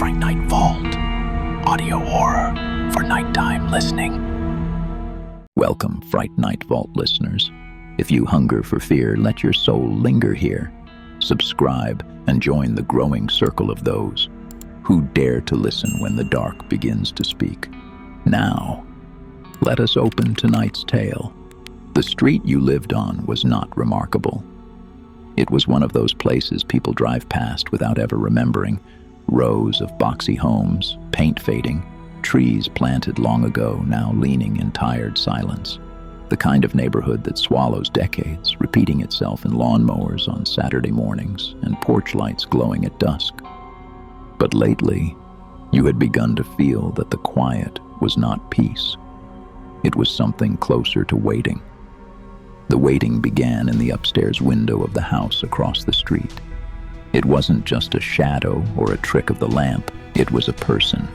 Fright Night Vault. Audio horror for nighttime listening. Welcome, Fright Night Vault listeners. If you hunger for fear, let your soul linger here. Subscribe and join the growing circle of those who dare to listen when the dark begins to speak. Now, let us open tonight's tale. The street you lived on was not remarkable. It was one of those places people drive past without ever remembering. Rows of boxy homes, paint fading, trees planted long ago now leaning in tired silence. The kind of neighborhood that swallows decades, repeating itself in lawnmowers on Saturday mornings and porch lights glowing at dusk. But lately, you had begun to feel that the quiet was not peace. It was something closer to waiting. The waiting began in the upstairs window of the house across the street. It wasn't just a shadow or a trick of the lamp. It was a person,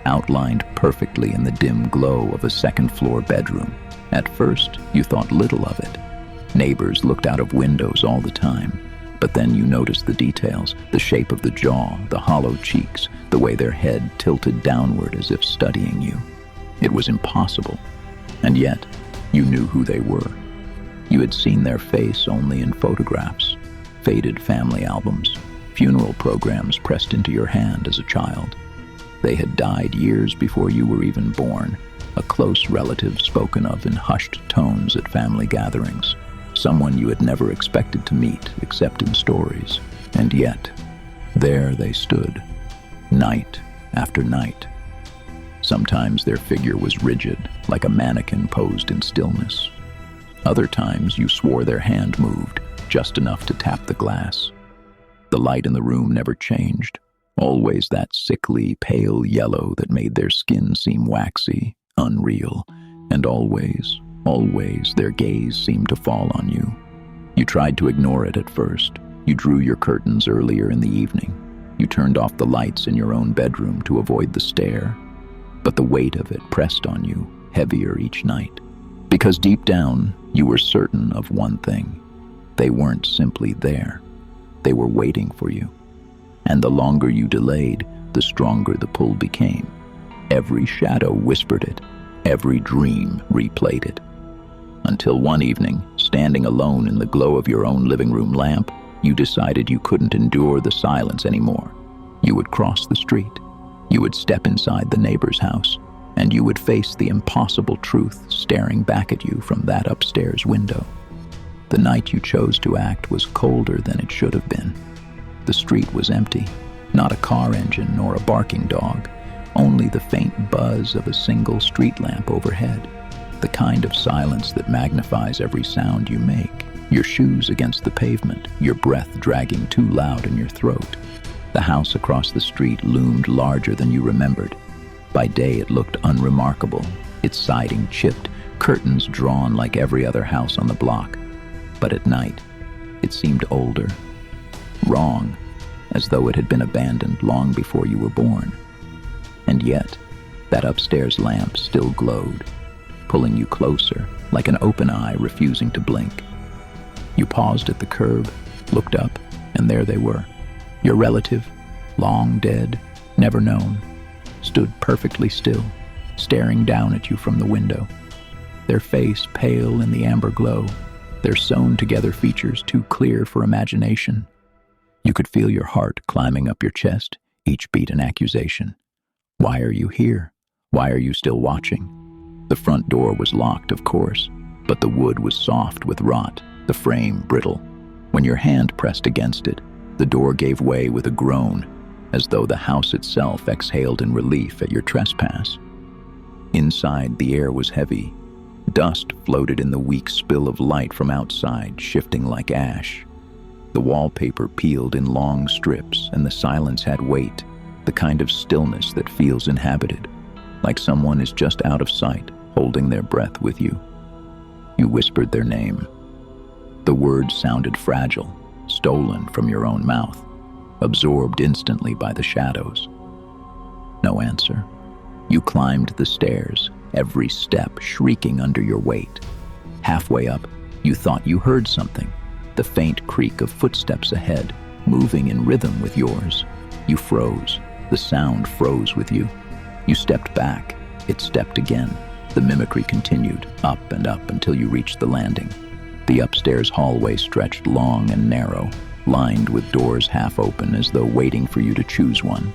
outlined perfectly in the dim glow of a second-floor bedroom. At first, you thought little of it. Neighbors looked out of windows all the time. But then you noticed the details, the shape of the jaw, the hollow cheeks, the way their head tilted downward as if studying you. It was impossible. And yet, you knew who they were. You had seen their face only in photographs, faded family albums, funeral programs pressed into your hand as a child. They had died years before you were even born, a close relative spoken of in hushed tones at family gatherings, someone you had never expected to meet except in stories. And yet, there they stood, night after night. Sometimes their figure was rigid, like a mannequin posed in stillness. Other times you swore their hand moved, just enough to tap the glass. The light in the room never changed, always that sickly, pale yellow that made their skin seem waxy, unreal, and always their gaze seemed to fall on you. You tried to ignore it at first. You drew your curtains earlier in the evening. You turned off the lights in your own bedroom to avoid the stare. But the weight of it pressed on you, heavier each night. Because deep down, you were certain of one thing. They weren't simply there. They were waiting for you. And the longer you delayed, the stronger the pull became. Every shadow whispered it. Every dream replayed it. Until one evening, standing alone in the glow of your own living room lamp, you decided you couldn't endure the silence anymore. You would cross the street. You would step inside the neighbor's house. And you would face the impossible truth staring back at you from that upstairs window. The night you chose to act was colder than it should have been. The street was empty, not a car engine nor a barking dog, only the faint buzz of a single street lamp overhead, the kind of silence that magnifies every sound you make, your shoes against the pavement, your breath dragging too loud in your throat. The house across the street loomed larger than you remembered. By day it looked unremarkable, its siding chipped, curtains drawn like every other house on the block. But at night, it seemed older, wrong, as though it had been abandoned long before you were born. And yet, that upstairs lamp still glowed, pulling you closer, like an open eye refusing to blink. You paused at the curb, looked up, and there they were. Your relative, long dead, never known, stood perfectly still, staring down at you from the window. Their face pale in the amber glow, their sewn-together features too clear for imagination. You could feel your heart climbing up your chest, each beat an accusation. Why are you here? Why are you still watching? The front door was locked, of course, but the wood was soft with rot, the frame brittle. When your hand pressed against it, the door gave way with a groan, as though the house itself exhaled in relief at your trespass. Inside, the air was heavy. Dust floated in the weak spill of light from outside, shifting like ash. The wallpaper peeled in long strips, and the silence had weight, the kind of stillness that feels inhabited, like someone is just out of sight, holding their breath with you. You whispered their name. The words sounded fragile, stolen from your own mouth, absorbed instantly by the shadows. No answer. You climbed the stairs, every step shrieking under your weight. Halfway up, you thought you heard something, the faint creak of footsteps ahead, moving in rhythm with yours. You froze, The sound froze with you. You stepped back. It stepped again. The mimicry continued, up and up until you reached the landing. The upstairs hallway stretched long and narrow, lined with doors half open as though waiting for you to choose one.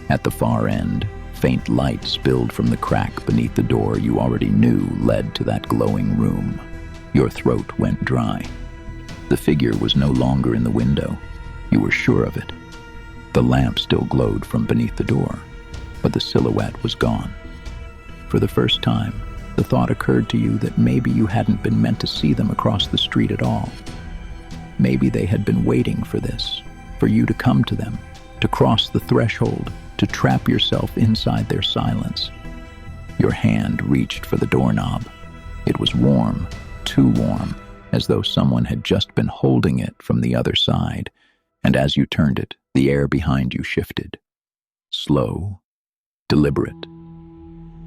At the far end, faint light spilled from the crack beneath the door you already knew led to that glowing room. Your throat went dry. The figure was no longer in the window. You were sure of it. The lamp still glowed from beneath the door, but the silhouette was gone. For the first time, the thought occurred to you that maybe you hadn't been meant to see them across the street at all. Maybe they had been waiting for this, for you to come to them, to cross the threshold, to trap yourself inside their silence. Your hand reached for the doorknob. It was warm, too warm, as though someone had just been holding it from the other side, and as you turned it, the air behind you shifted. Slow, deliberate.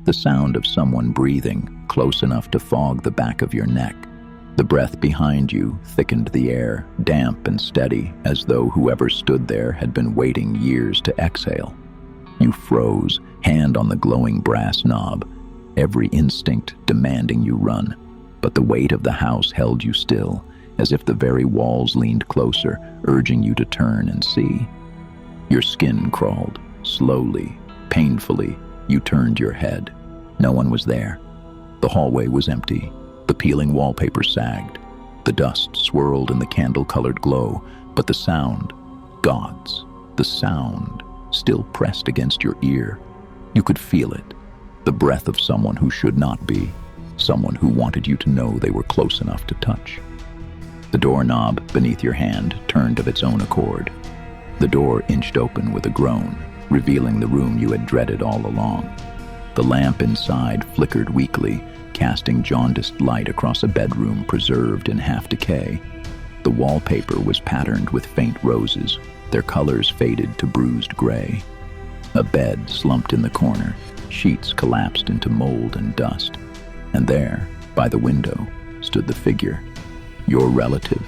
The sound of someone breathing, close enough to fog the back of your neck. The breath behind you thickened the air, damp and steady, as though whoever stood there had been waiting years to exhale. You froze, hand on the glowing brass knob, every instinct demanding you run. But the weight of the house held you still, as if the very walls leaned closer, urging you to turn and see. Your skin crawled. Slowly, painfully, you turned your head. No one was there. The hallway was empty. The peeling wallpaper sagged. The dust swirled in the candle-colored glow, but the sound, God's, the sound, still pressed against your ear. You could feel it, the breath of someone who should not be, someone who wanted you to know they were close enough to touch. The doorknob beneath your hand turned of its own accord. The door inched open with a groan, revealing the room you had dreaded all along. The lamp inside flickered weakly, casting jaundiced light across a bedroom preserved in half-decay. The wallpaper was patterned with faint roses, their colors faded to bruised gray. A bed slumped in the corner, sheets collapsed into mold and dust. And there, by the window, stood the figure, your relative,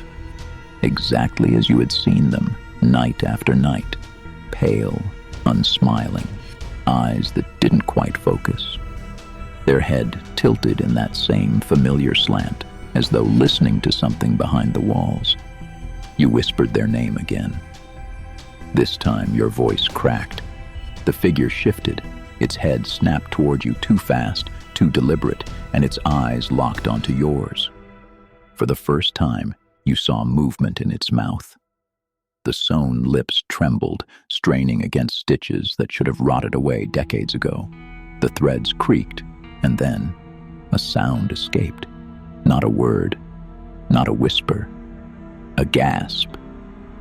exactly as you had seen them, night after night, pale, unsmiling, eyes that didn't quite focus. Their head tilted in that same familiar slant, as though listening to something behind the walls. You whispered their name again. This time your voice cracked. The figure shifted, its head snapped toward you too fast, too deliberate, and its eyes locked onto yours. For the first time, you saw movement in its mouth. The sewn lips trembled, straining against stitches that should have rotted away decades ago. The threads creaked, and then a sound escaped. Not a word, not a whisper, a gasp.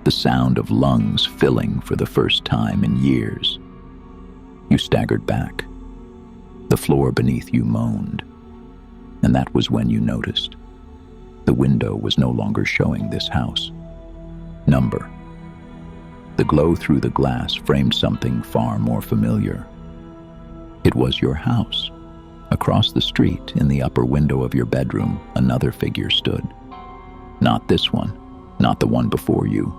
The sound of lungs filling for the first time in years. You staggered back. The floor beneath you moaned. And that was when you noticed. The window was no longer showing this house. Number. The glow through the glass framed something far more familiar. It was your house. Across the street, in the upper window of your bedroom, another figure stood. Not this one, not the one before you.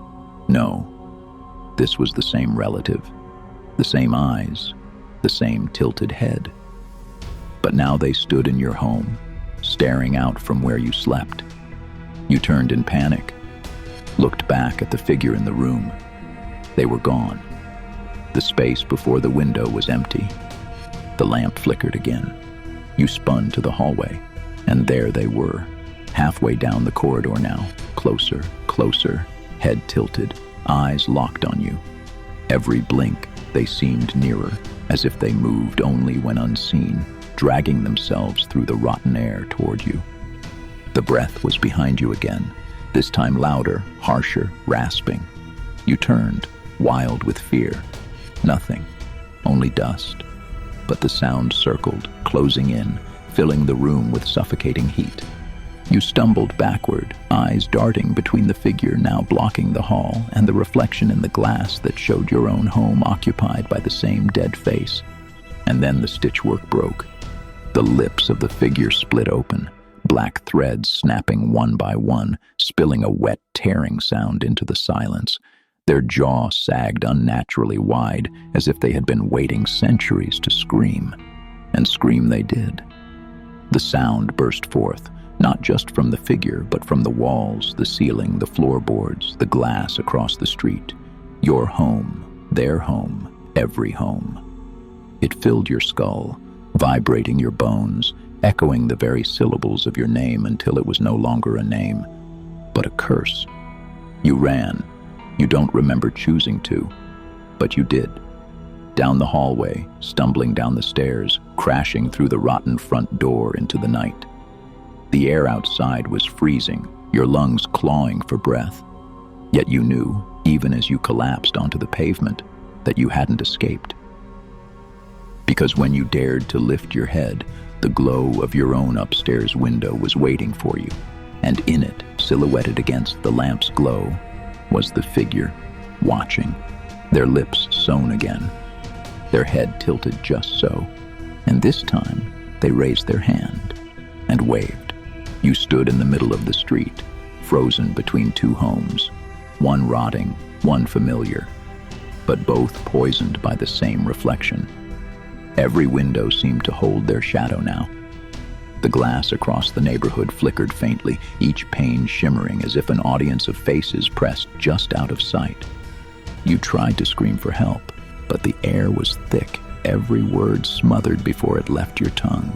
No, this was the same relative, the same eyes, the same tilted head. But now they stood in your home, staring out from where you slept. You turned in panic, looked back at the figure in the room. They were gone. The space before the window was empty. The lamp flickered again. You spun to the hallway, and there they were, halfway down the corridor now, closer, closer, head tilted, eyes locked on you. Every blink, they seemed nearer, as if they moved only when unseen, dragging themselves through the rotten air toward you. The breath was behind you again, this time louder, harsher, rasping. You turned, wild with fear. Nothing, only dust. But the sound circled, closing in, filling the room with suffocating heat. You stumbled backward, eyes darting between the figure now blocking the hall and the reflection in the glass that showed your own home occupied by the same dead face. And then the stitchwork broke. The lips of the figure split open, black threads snapping one by one, spilling a wet, tearing sound into the silence. Their jaw sagged unnaturally wide, as if they had been waiting centuries to scream. And scream they did. The sound burst forth, not just from the figure, but from the walls, the ceiling, the floorboards, the glass across the street. Your home, their home, every home. It filled your skull, vibrating your bones, echoing the very syllables of your name until it was no longer a name, but a curse. You ran. You don't remember choosing to, but you did. Down the hallway, stumbling down the stairs, crashing through the rotten front door into the night. The air outside was freezing, your lungs clawing for breath. Yet you knew, even as you collapsed onto the pavement, that you hadn't escaped. Because when you dared to lift your head, the glow of your own upstairs window was waiting for you, and in it, silhouetted against the lamp's glow, was the figure, watching, their lips sewn again, their head tilted just so, and this time they raised their hand and waved. You stood in the middle of the street, frozen between two homes, one rotting, one familiar, but both poisoned by the same reflection. Every window seemed to hold their shadow now. The glass across the neighborhood flickered faintly, each pane shimmering as if an audience of faces pressed just out of sight. You tried to scream for help, but the air was thick, every word smothered before it left your tongue.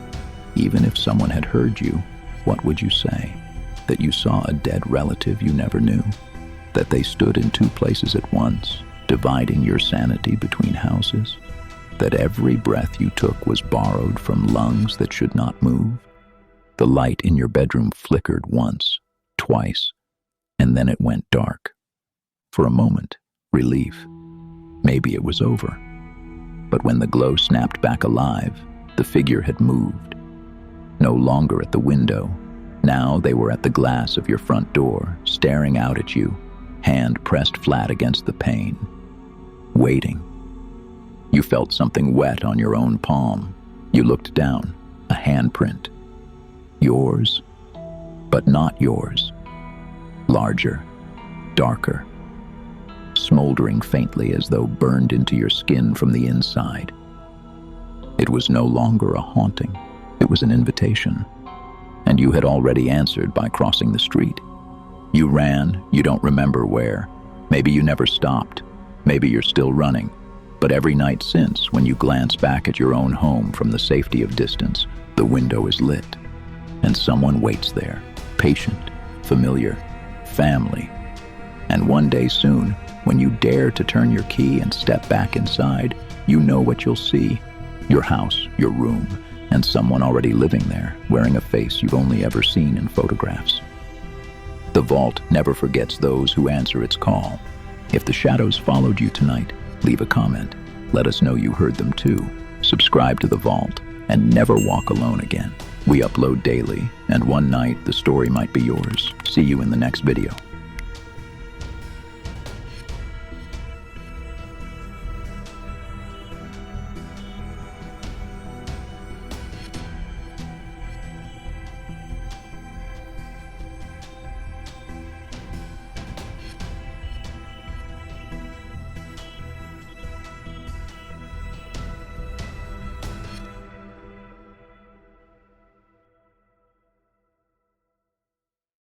Even if someone had heard you, what would you say? That you saw a dead relative you never knew? That they stood in two places at once, dividing your sanity between houses? That every breath you took was borrowed from lungs that should not move? The light in your bedroom flickered once, twice, and then it went dark. For a moment, relief. Maybe it was over. But when the glow snapped back alive, the figure had moved. No longer at the window. Now they were at the glass of your front door, staring out at you, hand pressed flat against the pane. Waiting. You felt something wet on your own palm. You looked down, a handprint. Yours, but not yours. Larger, darker, smoldering faintly as though burned into your skin from the inside. It was no longer a haunting, it was an invitation. And you had already answered by crossing the street. You ran, you don't remember where. Maybe you never stopped. Maybe you're still running. But every night since, when you glance back at your own home from the safety of distance, the window is lit. And someone waits there, patient, familiar, family. And one day soon, when you dare to turn your key and step back inside, you know what you'll see. Your house, your room, and someone already living there, wearing a face you've only ever seen in photographs. The vault never forgets those who answer its call. If the shadows followed you tonight, leave a comment. Let us know you heard them too. Subscribe to the vault and never walk alone again. We upload daily, and one night the story might be yours. See you in the next video.